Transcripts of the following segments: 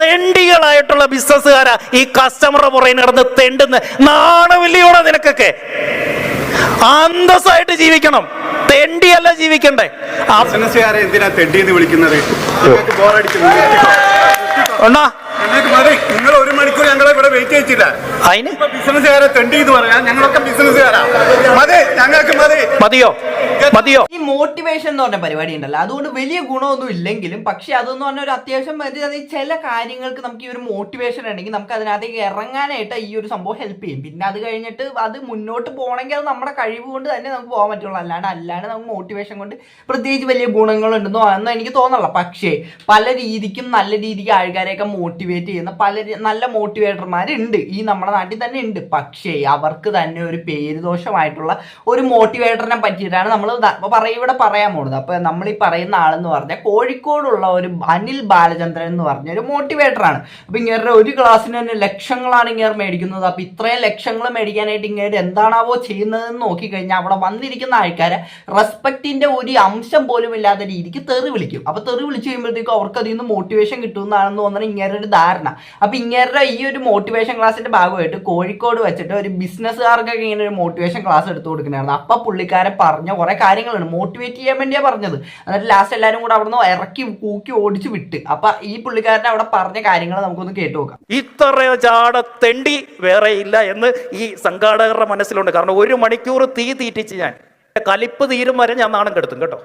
തെണ്ടികളായിട്ടുള്ള ബിസിനസ്സുകാരാ ഈ കസ്റ്റമറുടെ പുറകെ നടന്ന് തെണ്ടുന്ന. നാണമില്ലയോടെ നിനക്കൊക്കെ? അന്തസ്സായിട്ട് ജീവിക്കണം, തെണ്ടിയല്ല ജീവിക്കണ്ടേ. ബിസിനസ്സുകാരെ എന്തിനാ തെണ്ടിയെന്ന് വിളിക്കുന്നത്? നിങ്ങൾ 1 മണിക്കൂർ ഞങ്ങളെ ഇവിടെ വെയിറ്റ് ചെയ്യിച്ചില്ല. അതിന് ബിസിനസ്സുകാരെ തെണ്ടി എന്ന് പറയാൻ ഞങ്ങളൊക്കെ ബിസിനസ്സുകാരാ. മതി, ഞങ്ങൾക്ക് മതിയോ? ഈ മോട്ടിവേഷൻ എന്ന് പറഞ്ഞ പരിപാടി ഉണ്ടല്ലോ, അതുകൊണ്ട് വലിയ ഗുണമൊന്നും ഇല്ലെങ്കിലും പക്ഷെ അതെന്ന് പറഞ്ഞ ഒരു അത്യാവശ്യം ചില കാര്യങ്ങൾക്ക് നമുക്ക് ഈ ഒരു മോട്ടിവേഷൻ ഉണ്ടെങ്കിൽ നമുക്ക് അതിനകത്തേക്ക് ഇറങ്ങാനായിട്ട് ഈ ഒരു സംഭവം ഹെൽപ്പ് ചെയ്യും. പിന്നെ അത് കഴിഞ്ഞിട്ട് അത് മുന്നോട്ട് പോകണമെങ്കിൽ അത് നമ്മുടെ കഴിവ് കൊണ്ട് തന്നെ നമുക്ക് പോകാൻ പറ്റുള്ളൂ. അല്ലാണ്ട് നമുക്ക് മോട്ടിവേഷൻ കൊണ്ട് പ്രത്യേകിച്ച് വലിയ ഗുണങ്ങളുണ്ടെന്നോ അതൊന്നും എനിക്ക് തോന്നല്ല. പക്ഷേ പല രീതിക്കും നല്ല രീതിക്ക് ആൾക്കാരെയൊക്കെ മോട്ടിവേറ്റ് ചെയ്യുന്ന നല്ല മോട്ടിവേറ്റർമാരുണ്ട് ഈ നമ്മുടെ നാട്ടിൽ തന്നെ ഉണ്ട്. പക്ഷേ അവർക്ക് തന്നെ ഒരു പേരുദോഷമായിട്ടുള്ള ഒരു മോട്ടിവേറ്ററിനെ പറ്റിയിട്ടാണ് നമ്മൾ ഇവിടെ പറയാൻ പോകുന്നത്. അപ്പോൾ നമ്മൾ ഈ പറയുന്ന ആളെന്ന് പറഞ്ഞാൽ കോഴിക്കോടുള്ള ഒരു അനിൽ ബാലചന്ദ്രൻ എന്ന് പറഞ്ഞ ഒരു മോട്ടിവേറ്ററാണ്. അപ്പോൾ ഇങ്ങനെ ഒരു ക്ലാസ്സിന് തന്നെ ലക്ഷങ്ങളാണ് ഇങ്ങനെ മേടിക്കുന്നത്. അപ്പോൾ ഇത്രയും ലക്ഷങ്ങൾ മേടിക്കാനായിട്ട് ഇങ്ങനെ എന്താണാവോ ചെയ്യുന്നതെന്ന് നോക്കിക്കഴിഞ്ഞാൽ അവിടെ വന്നിരിക്കുന്ന ആൾക്കാരെ റെസ്പെക്റ്റിന്റെ ഒരു അംശം പോലും ഇല്ലാത്ത രീതിക്ക് തെറി വിളിക്കും. അപ്പോൾ തെറി വിളിച്ച് കഴിയുമ്പോഴത്തേക്കും അവർക്ക് അതിൽ നിന്ന് മോട്ടിവേഷൻ കിട്ടുന്നതാണെന്ന് തോന്നുന്നത് ഇങ്ങനെ ഒരു ധാരണ. അപ്പോൾ ഇങ്ങനെ ഈ ഒരു മോട്ടിവേഷൻ ക്ലാസ്സിന്റെ ഭാഗമായിട്ട് കോഴിക്കോട് വെച്ചിട്ട് ഒരു ബിസിനസ്സുകാർക്കൊക്കെ ഇങ്ങനെ ഒരു മോട്ടിവേഷൻ ക്ലാസ് എടുത്തു കൊടുക്കുന്നതായിരുന്നു. അപ്പോൾ പുള്ളിക്കാരൻ പറഞ്ഞ കുറെ കാര്യങ്ങളാണ് മോട്ടിവേറ്റ് ചെയ്യാൻ വേണ്ടിയാണ് പറഞ്ഞത്. എന്നിട്ട് ലാസ്റ്റ് എല്ലാവരും കൂടെ അവിടെ നിന്ന് ഇറക്കി കൂക്കി ഓടിച്ച് വിട്ട്. അപ്പൊ ഈ പുള്ളിക്കാരൻ അവിടെ പറഞ്ഞ കാര്യങ്ങൾ നമുക്കൊന്ന് കേട്ടു നോക്കാം. ഇത്രയോ ചാട തെണ്ടി വേറെ ഇല്ല എന്ന് ഈ സംഘാടകരുടെ മനസ്സിലുണ്ട്. കാരണം 1 മണിക്കൂർ തീറ്റിച്ച് ഞാൻ കലിപ്പ് തീരും വരെ ഞാൻ നാണം കെടുത്തും കേട്ടോ.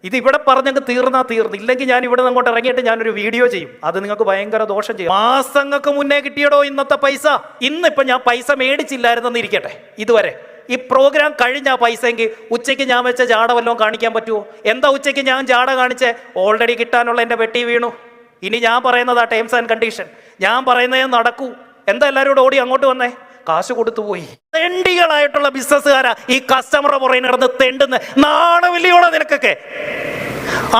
ഇത് ഇവിടെ പറഞ്ഞങ്ങ് തീർന്നു. ഇല്ലെങ്കിൽ ഞാൻ ഇവിടെ നിന്ന് അങ്ങോട്ട് ഇറങ്ങിയിട്ട് ഞാനൊരു വീഡിയോ ചെയ്യും. അത് നിങ്ങൾക്ക് ഭയങ്കര ദോഷം ചെയ്യും. മാസങ്ങൾക്ക് മുന്നേ കിട്ടിയടോ ഇന്നത്തെ പൈസ. ഇന്നിപ്പം ഞാൻ പൈസ മേടിച്ചില്ലായിരുന്നെന്ന് ഇരിക്കട്ടെ, ഇതുവരെ ഈ പ്രോഗ്രാം കഴിഞ്ഞ പൈസയെങ്കിൽ ഉച്ചയ്ക്ക് ഞാൻ വെച്ച ജാട വല്ലതും കാണിക്കാൻ പറ്റുമോ? എന്താ ഉച്ചയ്ക്ക് ഞാൻ ജാട കാണിച്ചേ? ഓൾറെഡി കിട്ടാനുള്ള എൻ്റെ വെട്ടി വീണു. ഇനി ഞാൻ പറയുന്നതാ ടേംസ് ആൻഡ് കണ്ടീഷൻ. ഞാൻ പറയുന്നതേ നടക്കൂ. എന്താ എല്ലാവരും ഓടി അങ്ങോട്ട് വന്നേ? കാശ് കൊടുത്തു പോയി. തെണ്ടികളായിട്ടുള്ള ബിസിനസ്സുകാരാ ഈ കസ്റ്റമറുടെ പുറകെ നടന്ന് തെണ്ടുന്ന. നാണമില്ലയോടെ നിനക്കൊക്കെ?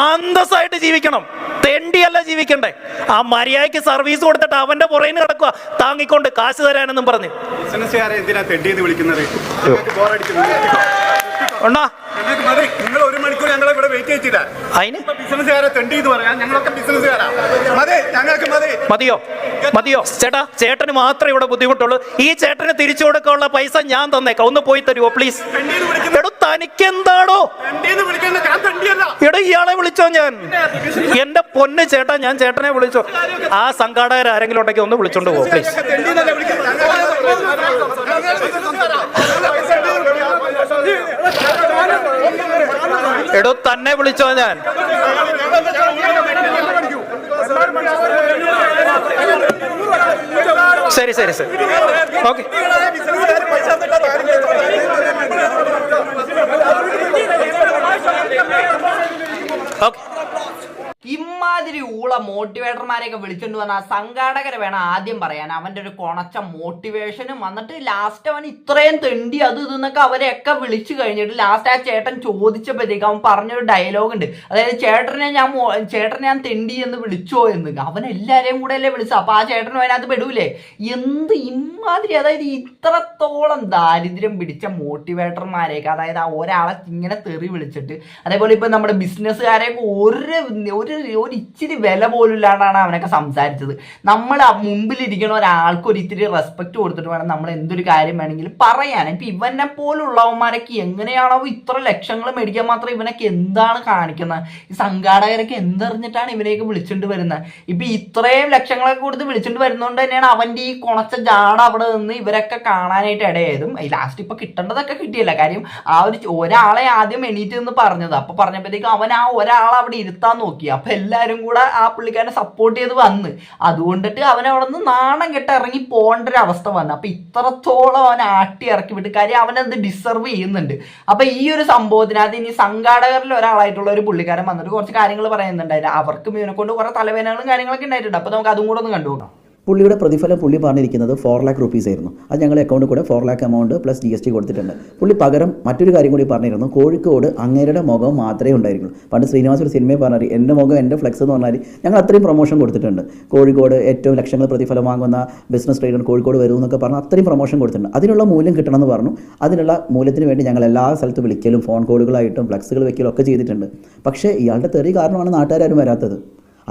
അന്തസ്സായിട്ട് ജീവിക്കണം, തെണ്ടിയല്ല ജീവിക്കണ്ടേ. ആ മര്യാദയ്ക്ക് സർവീസ് കൊടുത്തിട്ട് അവന്റെ പുറകിന് കിടക്കുക താങ്ങിക്കൊണ്ട് കാശ് തരാനെന്നും പറഞ്ഞ്. ബിസിനസ്സുകാരെ എന്തിനാ തെണ്ടിയെന്ന് വിളിക്കുന്നത്? നിങ്ങൾ 1 മണിക്കൂർ ഞങ്ങളെ ഇവിടെ വെയിറ്റ് ചെയ്യിച്ചില്ല. അതിന് ബിസിനസ്സുകാരെ തെണ്ടി എന്ന് പറയാൻ ഞങ്ങളൊക്കെ ബിസിനസ്സുകാരാ. മതി, ഞങ്ങൾക്ക് മതിയോ? ചേട്ടന് മാത്രമേ ഇവിടെ ബുദ്ധിമുട്ടുള്ളൂ. ഈ ചേട്ടന് തിരിച്ചു കൊടുക്കാനുള്ള പൈസ ഞാൻ തന്നേക്കാം. ഒന്ന് പോയി തരുമോ പ്ലീസ്? എടോ തനിക്കെന്താണോ? എടോ ഇയാളെ വിളിച്ചോ? ഞാൻ എന്റെ പൊന്ന് ചേട്ടാ, ഞാൻ ചേട്ടനെ വിളിച്ചോ? ആ സംഘാടകർ ആരെങ്കിലും ഉണ്ടെങ്കിൽ ഒന്ന് വിളിച്ചോണ്ട് പോകും പ്ലീസ്. എടോ തന്നെ വിളിച്ചോ? ഞാൻ ശരി ഓക്കെ. ഇമാതിരി ഊള മോട്ടിവേറ്റർമാരെയൊക്കെ വിളിച്ചോണ്ട് വന്ന ആ സംഘാടകരെ വേണം ആദ്യം പറയാൻ. അവന്റെ ഒരു കൊണച്ച മോട്ടിവേഷനും വന്നിട്ട് ലാസ്റ്റ് അവൻ ഇത്രയും തെണ്ടി അത് ഇതെന്നൊക്കെ അവരെയൊക്കെ വിളിച്ചു കഴിഞ്ഞിട്ട് ലാസ്റ്റ് ആ ചേട്ടൻ ചോദിച്ചപ്പോഴത്തേക്ക് അവൻ പറഞ്ഞൊരു ഡയലോഗ് ഉണ്ട്. അതായത് ചേട്ടനെ ഞാൻ തെണ്ടി എന്ന് വിളിച്ചോ എന്ന്. അവൻ എല്ലാവരെയും കൂടെ അല്ലേ വിളിച്ചു. അപ്പൊ ആ ചേട്ടനും അതിനകത്ത് പെടൂലേ? എന്ത് ഇമാതിരി, അതായത് ഇത്രത്തോളം ദാരിദ്ര്യം പിടിച്ച മോട്ടിവേറ്റർമാരെയൊക്കെ, അതായത് ആ ഒരാളെ ഇങ്ങനെ തെറി വിളിച്ചിട്ട്, അതേപോലെ ഇപ്പൊ നമ്മുടെ ബിസിനസ്സുകാരെയൊക്കെ ഒരു ഇച്ചിരി വില പോലും ഇല്ലാണ്ടാണ് അവനൊക്കെ സംസാരിച്ചത്. നമ്മൾ മുമ്പിലിരിക്കുന്ന ഒരാൾക്ക് ഒരു ഇത്തിരി റെസ്പെക്ട് കൊടുത്തിട്ട് വേണം നമ്മൾ എന്തൊരു കാര്യം വേണമെങ്കിലും പറയാൻ. ഇപ്പൊ ഇവനെ പോലുള്ളവന്മാരൊക്കെ എങ്ങനെയാണോ ഇത്ര ലക്ഷങ്ങൾ മേടിക്കാൻ മാത്രം ഇവനൊക്കെ എന്താണ് കാണിക്കുന്നത്? ഈ സംഘാടകരൊക്കെ എന്തറിഞ്ഞിട്ടാണ് ഇവനെയൊക്കെ വിളിച്ചുകൊണ്ട് വരുന്നത്? ഇപ്പൊ ഇത്രയും ലക്ഷങ്ങളൊക്കെ കൊടുത്ത് വിളിച്ചുകൊണ്ട് വരുന്നതുകൊണ്ട് തന്നെയാണ് അവന്റെ ഈ കൊണച്ച ജാട അവിടെ നിന്ന് ഇവരൊക്കെ കാണാനായിട്ട് ഇടയായതും. ലാസ്റ്റ് ഇപ്പൊ കിട്ടേണ്ടതൊക്കെ കിട്ടിയില്ല. കാര്യം ആ ഒരാളെ ആദ്യം എണീറ്റ് നിന്ന് പറഞ്ഞത്. അപ്പൊ പറഞ്ഞപ്പോഴത്തേക്കും അവൻ ആ ഒരാളെ അവിടെ ഇരുത്താൻ നോക്കി. അപ്പൊ എല്ലാവരും കൂടെ ആ പുള്ളിക്കാരനെ സപ്പോർട്ട് ചെയ്ത് വന്ന്, അതുകൊണ്ടിട്ട് അവൻ അവിടെ നിന്ന് നാണം കെട്ട് ഇറങ്ങി പോകേണ്ട ഒരു അവസ്ഥ വന്നു. അപ്പൊ ഇത്രത്തോളം അവൻ ആട്ടി ഇറക്കി വിട്ട്, കാര്യം അവനത് ഡിസർവ് ചെയ്യുന്നുണ്ട്. അപ്പൊ ഈ ഒരു സംഭവത്തിനകത്ത് ഇനി സംഘാടകരിൽ ഒരാളായിട്ടുള്ള ഒരു പുള്ളിക്കാരൻ വന്നിട്ട് കുറച്ച് കാര്യങ്ങൾ പറയുന്നുണ്ടായിരുന്നു. അവർക്കും ഇവനെ കൊണ്ട് കുറെ തലവേദനകളും കാര്യങ്ങളൊക്കെ ഉണ്ടായിട്ടുണ്ട്. അപ്പൊ നമുക്ക് അതും കൂടെ ഒന്ന് കണ്ടുപോകാം. പുള്ളിയുടെ പ്രതിഫലം പുള്ളി പറഞ്ഞിരിക്കുന്നത് 4 lakh rupees ആയിരുന്നു. അത് ഞങ്ങളുടെ അക്കൗണ്ടിൽ കൂടെ 4 lakh എമൗണ്ട് പ്ലസ് GST കൊടുത്തിട്ടുണ്ട്. പുള്ളി പകരം മറ്റൊരു കാര്യം കൂടി പറഞ്ഞിരുന്നു. കോഴിക്കോട് അങ്ങേരുടെ മുഖം മാത്രമേ ഉണ്ടായിരുന്നുള്ളൂ. പണ്ട് ശ്രീനിവാസ് ഒരു സിനിമയിൽ പറഞ്ഞാൽ എൻ്റെ മുഖം എൻ്റെ ഫ്ലെക്സ് എന്ന് പറഞ്ഞാൽ ഞങ്ങൾ അത്രയും പ്രൊമോഷൻ കൊടുത്തിട്ടുണ്ട്. കോഴിക്കോട് ഏറ്റവും ലക്ഷങ്ങൾ പ്രതിഫലം വാങ്ങുന്ന ബിസിനസ് ട്രെയിനർ കോഴിക്കോട് വരും എന്നൊക്കെ പറഞ്ഞാൽ അത്രയും പ്രൊമോഷൻ കൊടുത്തിട്ടുണ്ട്. അതിനുള്ള മൂല്യം കിട്ടണമെന്ന് പറഞ്ഞു. അതിനുള്ള മൂല്യത്തിന് വേണ്ടി ഞങ്ങൾ എല്ലാ സ്ഥലത്തും വിളിക്കലും ഫോൺ കോളുകളായിട്ടും ഫ്ലെക്സുകൾ വെക്കലും ഒക്കെ ചെയ്തിട്ടുണ്ട്. പക്ഷേ ഇയാളുടെ തെറി കാരണമാണ് നാട്ടുകാരും വരാത്തത്.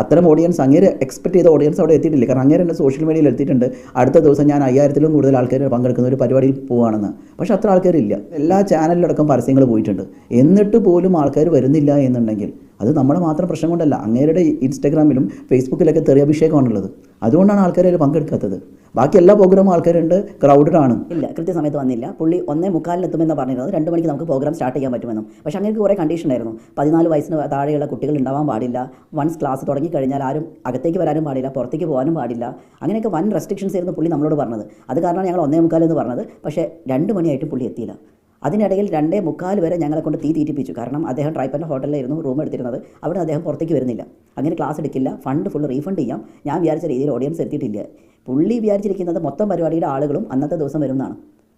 അത്തരം ഓഡിയൻസ് അങ്ങേരെ എക്സ്പെക്ട് ചെയ്ത ഓഡിയൻസ് അവിടെ എത്തിയിട്ടില്ല. കാരണം അങ്ങേരെ തന്നെ സോഷ്യൽ മീഡിയയിൽ എത്തിയിട്ടുണ്ട് അടുത്ത ദിവസം ഞാൻ 5000-ലും കൂടുതൽ ആൾക്കാർ പങ്കെടുക്കുന്ന ഒരു പരിപാടിയിൽ പോവുകയാണെന്ന്. പക്ഷേ അത്ര ആൾക്കാരില്ല. എല്ലാ ചാനലിലടക്കം പരസ്യങ്ങൾ പോയിട്ടുണ്ട്. എന്നിട്ട് പോലും ആൾക്കാർ വരുന്നില്ല എന്നുണ്ടെങ്കിൽ അത് നമ്മുടെ മാത്രം പ്രശ്നം കൊണ്ടല്ല, അങ്ങേരുടെ ഇൻസ്റ്റാഗ്രാമിലും ഫേസ്ബുക്കിലൊക്കെ തെറിയഭിഷേകമാണുള്ളത്. അതുകൊണ്ടാണ് ആൾക്കാർ അതിൽ പങ്കെടുക്കാത്തത്. ബാക്കി എല്ലാ പ്രോഗ്രാമും ആൾക്കാരുണ്ട്, ക്രൗഡഡ് ആണ്. ഇല്ല, കൃത്യസമയത്ത് വന്നില്ല. പുള്ളി 1:45 എത്തുമെന്ന് പറഞ്ഞിരുന്നത് 2 മണിക്ക് നമുക്ക് പ്രോഗ്രാം സ്റ്റാർട്ട് ചെയ്യാൻ പറ്റുമെന്നും. പക്ഷേ അങ്ങനെ കുറേ കണ്ടീഷൻ ആയിരുന്നു. 14 വയസ്സിന് താഴെയുള്ള കുട്ടികൾ ഉണ്ടാവാൻ പാടില്ല, വൺസ് ക്ലാസ് തുടങ്ങിക്കഴിഞ്ഞാൽ ആരും അകത്തേക്ക് വരാനും പാടില്ല, പുറത്തേക്ക് പോകാനും പാടില്ല, അങ്ങനെയൊക്കെ വൻ റെസ്ട്രിക്ഷൻസ് ആയിരുന്നു പുള്ളി നമ്മളോട് പറഞ്ഞത്. അത് കാരണമാണ് ഞങ്ങൾ 1:45 എന്ന് പറഞ്ഞത്. പക്ഷേ 2 മണിയായിട്ടും പുള്ളി എത്തിയില്ല. അതിനിടയിൽ 2:45 വരെ ഞങ്ങളെ കൊണ്ട് തീറ്റിപ്പിച്ചു. കാരണം അദ്ദേഹം ട്രൈപ്പൻ്റെ ഹോട്ടലിലായിരുന്നു റൂം എടുത്തിരുന്നത്. അവിടെ അദ്ദേഹം പുറത്തേക്ക് വരുന്നില്ല. അങ്ങനെ ക്ലാസ് എടുക്കില്ല, ഫണ്ട് ഫുൾ റീഫണ്ട് ചെയ്യാം. ഞാൻ വിചാരിച്ച രീതിയിൽ ഓഡിയൻസ് എത്തിയിട്ടില്ല. പുള്ളി വിചാരിച്ചിരിക്കുന്നത് മൊത്തം പരിപാടിയുടെ ആളുകളും അന്നത്തെ ദിവസം വരുന്നതാണ്.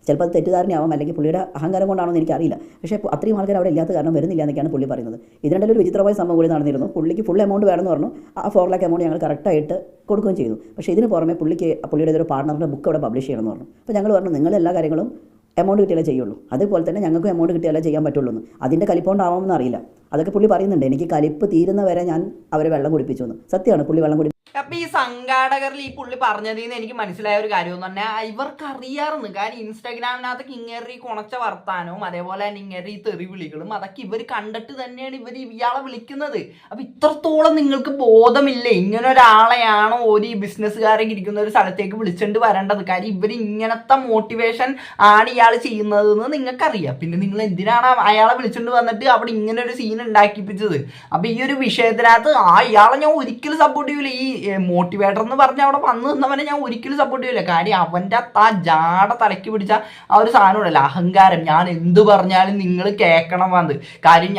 ചിലപ്പോൾ അത് തെറ്റിദ്ധാരണയാവാം, അല്ലെങ്കിൽ പുള്ളിയുടെ അഹങ്കാരം കൊണ്ടാണോ എന്ന് എനിക്കറിയില്ല. പക്ഷേ അത്രയും ആൾക്കാർ അവിടെ ഇല്ലാത്ത കാരണം വരുന്നില്ല എന്നൊക്കെയാണ് പുള്ളി പറയുന്നത്. ഇതിനിടയിൽ ഒരു വിചിത്രമായ സംഭവം കൂടി നടന്നിരുന്നു. പുള്ളിക്ക് ഫുൾ എമൗണ്ട് വേണമെന്ന് പറഞ്ഞു. ആ 4 lakh എമൗണ്ട് ഞങ്ങൾ കറക്റ്റായിട്ട് കൊടുക്കുകയും ചെയ്തു. പക്ഷേ ഇതിന് പുറമെ പുള്ളിയുടെ ഒരു പാർട്ണറിൻ്റെ ബുക്ക് അവിടെ പബ്ലിഷ് ചെയ്യണമെന്ന് പറഞ്ഞു. അപ്പോൾ ഞങ്ങൾ പറഞ്ഞു, നിങ്ങൾ എല്ലാ കാര്യങ്ങളും എമൗണ്ട് കിട്ടിയാലേ ചെയ്യുള്ളൂ, അതുപോലെ തന്നെ ഞങ്ങൾക്കും എമൗണ്ട് കിട്ടിയാലേ ചെയ്യാൻ പറ്റുള്ളൂ എന്ന്. അതിൻ്റെ കലിപ്പോണ്ടാവാമെന്ന് അറിയില്ല. അതൊക്കെ പുള്ളി പറയുന്നുണ്ട്. എനിക്ക് കലിപ്പ് തീരുന്ന വരെ ഞാൻ അവരെ വെള്ളം കുടിപ്പിച്ചു എന്ന്. സത്യമാണ്, പുള്ളി വെള്ളം അപ്പൊ ഈ സംഘാടകരിൽ ഈ പുള്ളി പറഞ്ഞതിൽ നിന്ന് എനിക്ക് മനസ്സിലായ ഒരു കാര്യം എന്ന് പറഞ്ഞാൽ ഇവർക്ക് അറിയാറുണ്ട്. കാരണം ഇൻസ്റ്റാഗ്രാമിനകത്ത് ഇങ്ങേറി കുണച്ച വർത്താനവും അതേപോലെ തന്നെ ഇങ്ങേറി ഈ തെറിവിളികളും അതൊക്കെ ഇവർ കണ്ടിട്ട് തന്നെയാണ് ഇയാളെ വിളിക്കുന്നത്. അപ്പൊ ഇത്രത്തോളം നിങ്ങൾക്ക് ബോധമില്ലേ ഇങ്ങനെ ഒരാളെയാണോ ഒരു ബിസിനസ്സുകാരൊക്കെ ഇരിക്കുന്ന ഒരു സ്ഥലത്തേക്ക് വിളിച്ചുകൊണ്ട് വരേണ്ടത്? കാര്യം ഇവർ ഇങ്ങനത്തെ മോട്ടിവേഷൻ ആണ് ഇയാൾ ചെയ്യുന്നതെന്ന് നിങ്ങൾക്കറിയാം. പിന്നെ നിങ്ങൾ എന്തിനാണ് അയാളെ വിളിച്ചുകൊണ്ട് വന്നിട്ട് അവിടെ ഇങ്ങനെ ഒരു സീൻ ഉണ്ടാക്കിപ്പിച്ചത്? അപ്പൊ ഈ ഒരു വിഷയത്തിനകത്ത് ഇയാളെ ഞാൻ ഒരിക്കലും സപ്പോർട്ട് ചെയ്യില്ല. ഈ മോട്ടിവേറ്റർ എന്ന് പറഞ്ഞ അവിടെ വന്നു നിന്നവനെ ഞാൻ ഒരിക്കലും സപ്പോർട്ട് ചെയ്യില്ല. കാര്യം അവൻ്റെ ആ ജാട തലയ്ക്ക് പിടിച്ച ആ ഒരു സാധനം ഉണ്ടല്ലോ, അഹങ്കാരം. ഞാൻ എന്ത് പറഞ്ഞാലും നിങ്ങൾ കേൾക്കണം വന്ന്. കാര്യം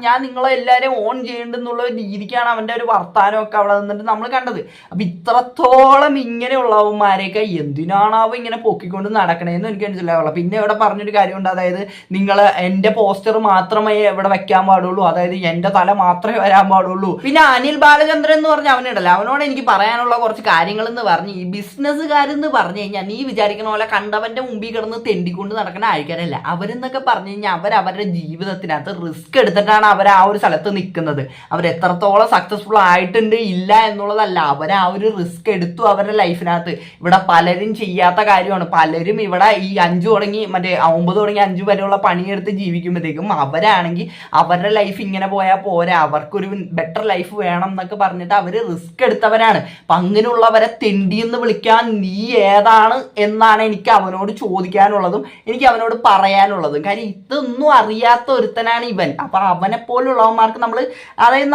ഞാൻ നിങ്ങളെ എല്ലാവരെയും ഓൺ ചെയ്യേണ്ടെന്നുള്ള രീതിക്കാണ് അവൻ്റെ ഒരു വർത്താനമൊക്കെ അവിടെ നിന്നിട്ട് നമ്മൾ കണ്ടത്. അപ്പം ഇത്രത്തോളം ഇങ്ങനെയുള്ളവന്മാരെയൊക്കെ എന്തിനാണാവോ ഇങ്ങനെ പൊക്കിക്കൊണ്ട് നടക്കണേന്ന് എനിക്ക് മനസ്സിലാവുള്ളൂ. പിന്നെ ഇവിടെ പറഞ്ഞൊരു കാര്യമുണ്ട്, അതായത് നിങ്ങൾ എൻ്റെ പോസ്റ്റർ മാത്രമേ ഇവിടെ വെക്കാൻ പാടുള്ളൂ, അതായത് എൻ്റെ തല മാത്രമേ വരാൻ പാടുള്ളൂ. പിന്നെ അനിൽ ബാലചന്ദ്രൻ എന്ന് പറഞ്ഞ അവനുണ്ടല്ലോ, അവനോട് എനിക്ക് പറയാനുള്ള കുറച്ച് കാര്യങ്ങൾ എന്ന് പറഞ്ഞ് ഈ ബിസിനസ്സുകാരെന്ന് പറഞ്ഞു കഴിഞ്ഞാൽ നീ വിചാരിക്കുന്ന പോലെ കണ്ടവന്റെ മുമ്പിൽ കിടന്ന് തെണ്ടിക്കൊണ്ട് നടക്കുന്ന ആൾക്കാരല്ല. അവരെന്നൊക്കെ പറഞ്ഞു കഴിഞ്ഞാൽ അവരവരുടെ ജീവിതത്തിനകത്ത് റിസ്ക് എടുത്തിട്ടാണ് അവർ ആ ഒരു സ്ഥലത്ത് നിൽക്കുന്നത്. അവരെത്രത്തോളം സക്സസ്ഫുൾ ആയിട്ടുണ്ട് ഇല്ല എന്നുള്ളതല്ല, അവർ ആ ഒരു റിസ്ക് എടുത്തു അവരുടെ ലൈഫിനകത്ത്. ഇവിടെ പലരും ചെയ്യാത്ത കാര്യമാണ്. പലരും ഇവിടെ ഈ 5 തുടങ്ങി 9 തുടങ്ങി 5 വരെയുള്ള പണിയെടുത്ത് ജീവിക്കുമ്പോഴത്തേക്കും അവരാണെങ്കിൽ അവരുടെ ലൈഫ് ഇങ്ങനെ പോയാൽ പോരാ, അവർക്കൊരു ബെറ്റർ ലൈഫ് വേണം എന്നൊക്കെ പറഞ്ഞിട്ട് അവര് റിസ്ക് എടുത്തവരാണ്. അപ്പൊ അങ്ങനെയുള്ളവരെ തെണ്ടി എന്ന് വിളിക്കാൻ നീ ഏതാണ് എന്നാണ് എനിക്ക് അവനോട് ചോദിക്കാനുള്ളതും എനിക്ക് അവനോട് പറയാനുള്ളതും. കാര്യം ഇതൊന്നും അറിയാത്ത ഒരുത്തനാണ് ഇവൻ. അപ്പൊ അവനെ പോലുള്ളവന്മാർക്ക്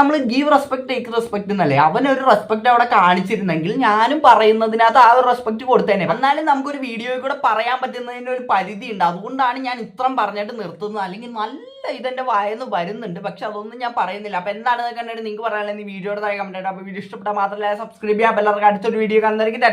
നമ്മൾ ഗീവ് റെസ്പെക്ട് ടേക്ക് റെസ്പെക്ട് എന്നല്ലേ, അവനൊരു റെസ്പെക്ട് അവിടെ കാണിച്ചിരുന്നെങ്കിൽ ഞാനും പറയുന്നതിനകത്ത് ആ ഒരു റെസ്പെക്ട് കൊടുത്തേനെ. എന്നാലും നമുക്കൊരു വീഡിയോയിൽ കൂടെ പറയാൻ പറ്റുന്നതിന് ഒരു പരിധി ഉണ്ട്. അതുകൊണ്ടാണ് ഞാൻ ഇത്രയും പറഞ്ഞിട്ട് നിർത്തുന്നത്. അല്ലെങ്കിൽ നല്ല ഇതെന്റെ വായന്ന് വരുന്നുണ്ട്, പക്ഷെ അതൊന്നും ഞാൻ പറയുന്നില്ല. അപ്പൊ എന്താണ് കണ്ടിട്ട് നിങ്ങൾക്ക് പറയാനുള്ളത്? ഈ വീഡിയോയുടെ താഴെ കമന്റ്. അപ്പോൾ വീഡിയോ ഇഷ്ടപ്പെട്ടാൽ മാത്രമല്ല സബ്സ്ക്രൈബ് ചെയ്യാം. എല്ലാവർക്കും അടുത്തൊരു വീഡിയോ കാണുന്നതായിരിക്കും.